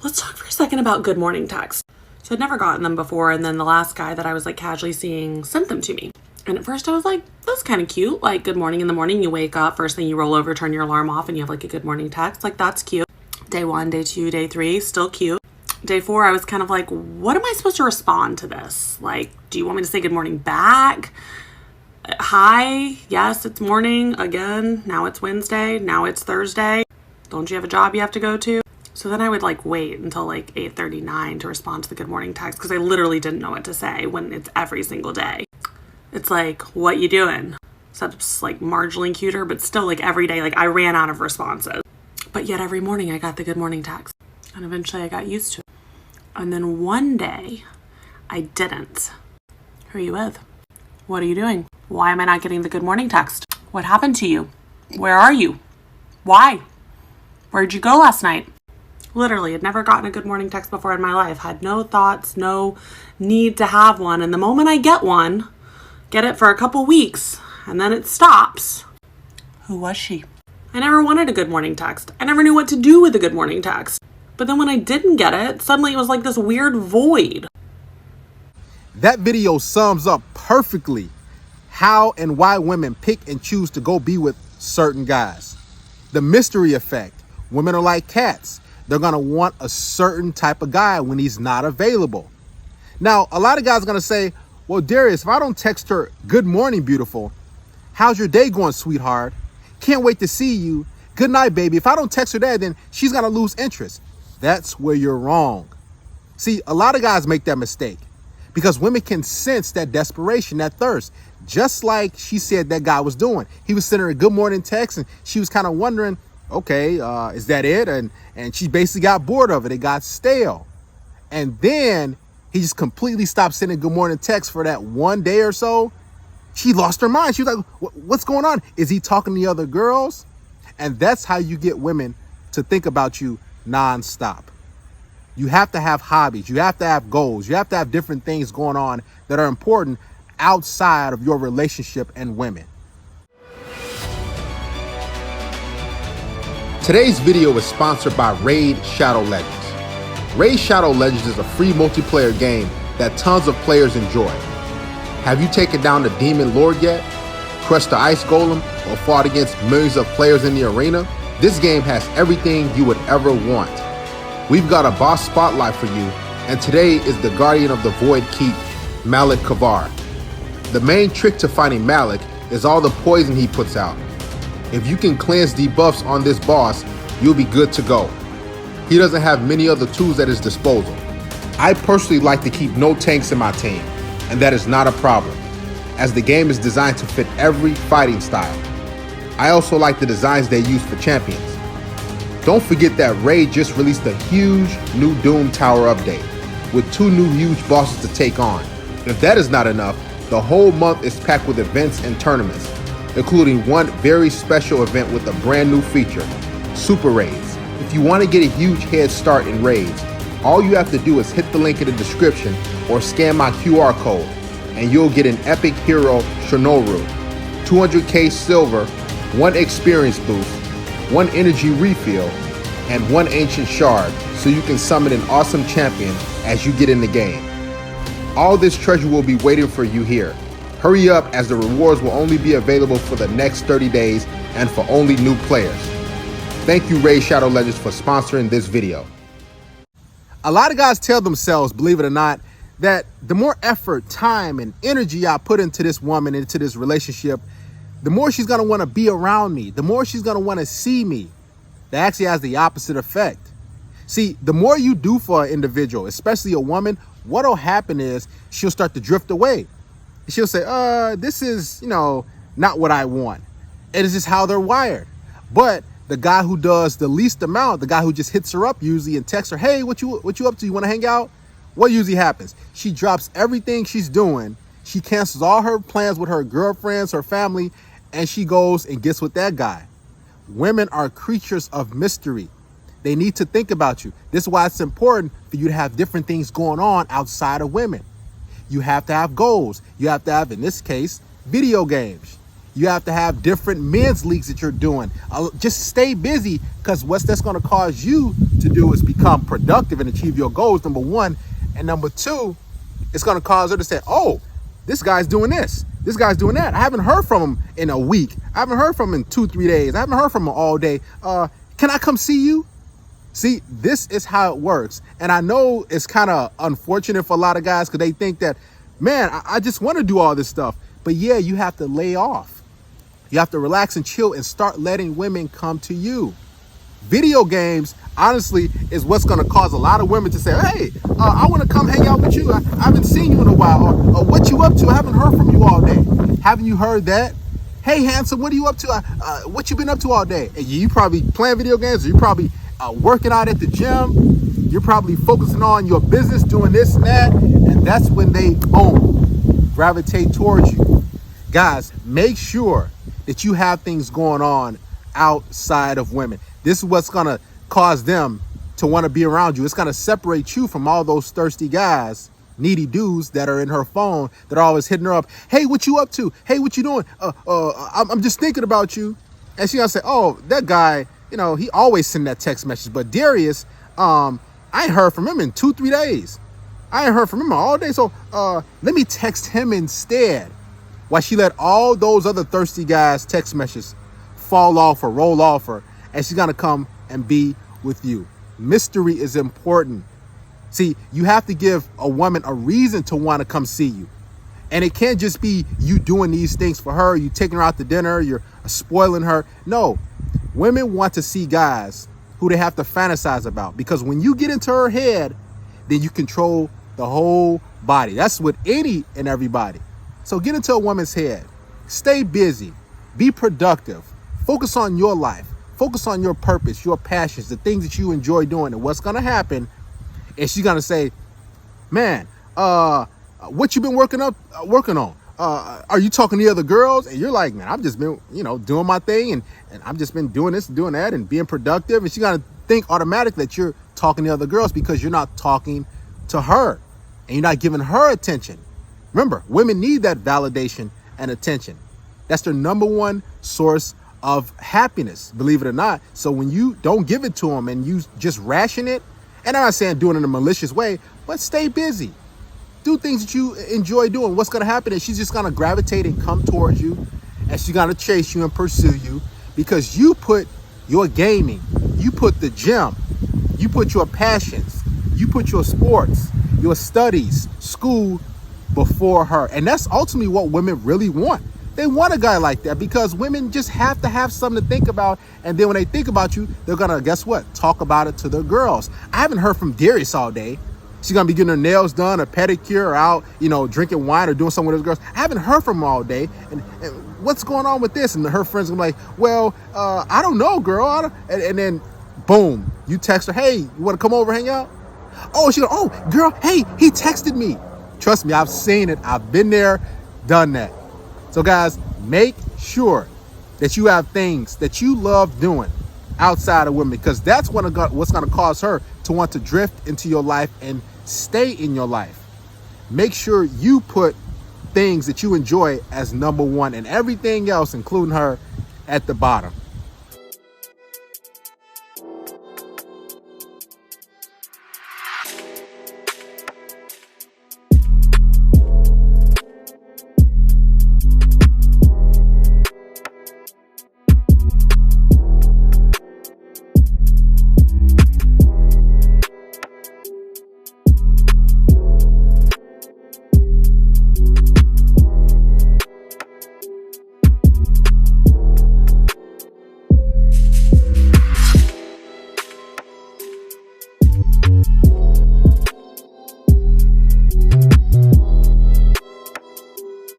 let's talk for a second about good morning texts. So I'd never gotten them before, and then the last guy that I was like casually seeing sent them to me. And at first I was like, that's kind of cute. Like, good morning in the morning, you wake up, first thing you roll over, turn your alarm off, and you have like a good morning text. Like, that's cute. Day 1, day 2, day 3, still cute. Day 4, I was kind of like, what am I supposed to respond to this? Like, do you want me to say good morning back? Hi, yes, it's morning again. Now it's Wednesday. Now it's Thursday. Don't you have a job you have to go to? So then I would like wait until like 8:39 to respond to the good morning text because I literally didn't know what to say when it's every single day. It's like, what you doing? So it's like marginally cuter, but still like every day, like I ran out of responses. But yet every morning I got the good morning text. And eventually I got used to it. And then one day I didn't. Who are you with? What are you doing? Why am I not getting the good morning text? What happened to you? Where are you? Why? Where'd you go last night? Literally, had never gotten a good morning text before in my life. Had no thoughts, no need to have one. And the moment I get one, get it for a couple weeks, and then it stops. Who was she? I never wanted a good morning text. I never knew what to do with a good morning text. But then when I didn't get it, suddenly it was like this weird void. That video sums up perfectly how and why women pick and choose to go be with certain guys. The mystery effect. Women are like cats. They're going to want a certain type of guy when he's not available. Now, a lot of guys are going to say, well, Darius, if I don't text her, good morning, beautiful. How's your day going, sweetheart? Can't wait to see you. Good night, baby. If I don't text her that, then she's going to lose interest. That's where you're wrong. See, a lot of guys make that mistake because women can sense that desperation, that thirst, just like she said that guy was doing. He was sending her a good morning text and she was kind of wondering, okay, is that it? And she basically got bored of it. It got stale. And then he just completely stopped sending good morning texts for that one day or so. She lost her mind. She was like, what's going on? Is he talking to the other girls? And that's how you get women to think about you nonstop. You have to have hobbies. You have to have goals. You have to have different things going on that are important outside of your relationship and women. Today's video is sponsored by Raid Shadow Legends. Raid Shadow Legends is a free multiplayer game that tons of players enjoy. Have you taken down the Demon Lord yet? Crushed the Ice Golem? Or fought against millions of players in the arena? This game has everything you would ever want. We've got a boss spotlight for you, and today is the Guardian of the Void Keep, Malik Kavar. The main trick to fighting Malik is all the poison he puts out. If you can cleanse debuffs on this boss, you'll be good to go. He doesn't have many other tools at his disposal. I personally like to keep no tanks in my team, and that is not a problem, as the game is designed to fit every fighting style. I also like the designs they use for champions. Don't forget that Raid just released a huge new Doom Tower update with 2 new huge bosses to take on. If that is not enough, the whole month is packed with events and tournaments, including one very special event with a brand new feature, Super Raids. If you want to get a huge head start in Raids, all you have to do is hit the link in the description or scan my QR code, and you'll get an epic hero Shinoru, 200k silver, 1 experience boost, 1 energy refill, and 1 ancient shard so you can summon an awesome champion as you get in the game. All this treasure will be waiting for you here. Hurry up, as the rewards will only be available for the next 30 days and for only new players. Thank you, Raid Shadow Legends, for sponsoring this video. A lot of guys tell themselves, believe it or not, that the more effort, time, and energy I put into this woman, into this relationship, the more she's going to want to be around me, the more she's going to want to see me. That actually has the opposite effect. See, the more you do for an individual, especially a woman, what'll happen is she'll start to drift away. She'll say, this is, not what I want. It is just how they're wired. But the guy who does the least amount, the guy who just hits her up usually and texts her, hey, what you up to? You want to hang out? What usually happens? She drops everything she's doing. She cancels all her plans with her girlfriends, her family, and she goes and gets with that guy. Women are creatures of mystery. They need to think about you. This is why it's important for you to have different things going on outside of women. You have to have goals. You have to have, in this case, video games. You have to have different men's leagues that you're doing. Just stay busy, because what that's going to cause you to do is become productive and achieve your goals, number one. And number two, it's going to cause her to say, oh, this guy's doing this. This guy's doing that. I haven't heard from him in a week. I haven't heard from him in 2-3 days. I haven't heard from him all day. Can I come see you? See, this is how it works. And I know it's kind of unfortunate for a lot of guys, because they think that, man, I just want to do all this stuff. But yeah, you have to lay off. You have to relax and chill and start letting women come to you. Video games, honestly, is what's going to cause a lot of women to say, hey, I want to come hang out with you. I haven't seen you in a while. Or what you up to? I haven't heard from you all day. Haven't you heard that? Hey, handsome, what are you up to? What you been up to all day? And you probably playing video games, or you probably working out at the gym. You're probably focusing on your business, doing this and that. And that's when they, boom, gravitate towards you. Guys, make sure that you have things going on outside of women. This is what's going to cause them to want to be around you. It's going to separate you from all those thirsty guys, needy dudes that are in her phone, that are always hitting her up. Hey, what you up to? Hey, what you doing? I'm just thinking about you. And she's going to say, oh, that guy, he always send that text message. But Darius, I ain't heard from him in 2-3 days. I ain't heard from him all day. So let me text him instead. Why she let all those other thirsty guys' text messages fall off or roll off her, and she's gonna come and be with you. Mystery is important. See, you have to give a woman a reason to want to come see you. And it can't just be you doing these things for her, you taking her out to dinner, you're spoiling her. No, women want to see guys who they have to fantasize about, because when you get into her head, then you control the whole body. That's with any and everybody. So get into a woman's head, stay busy, be productive, focus on your life, focus on your purpose, your passions, the things that you enjoy doing. And what's going to happen is she's going to say, man, what you been working on? Are you talking to the other girls? And you're like, man, I've just been, doing my thing, and I've just been doing this and doing that and being productive. And she's going to think automatically that you're talking to other girls, because you're not talking to her and you're not giving her attention. Remember, women need that validation and attention. That's their number one source of happiness, believe it or not. So when you don't give it to them and you just ration it, and I'm not saying do it in a malicious way, but stay busy. Do things that you enjoy doing. What's going to happen is she's just going to gravitate and come towards you, and she's going to chase you and pursue you, because you put your gaming, you put the gym, you put your passions, you put your sports, your studies, school before her. And that's ultimately what women really want. They want a guy like that, because women just have to have something to think about. And then when they think about you, they're going to, guess what? Talk about it to their girls. I haven't heard from Darius all day. She's going to be getting her nails done, a pedicure, or out, drinking wine or doing something with his girls. I haven't heard from him all day. And what's going on with this? And her friends are like, well, I don't know, girl. And then, boom, you text her, hey, you want to come over, hang out? Oh, she goes, oh, girl, hey, he texted me. Trust me, I've seen it. I've been there, done that. So guys, make sure that you have things that you love doing outside of women, because that's what's going to cause her to want to drift into your life and stay in your life. Make sure you put things that you enjoy as number one, and everything else, including her, at the bottom.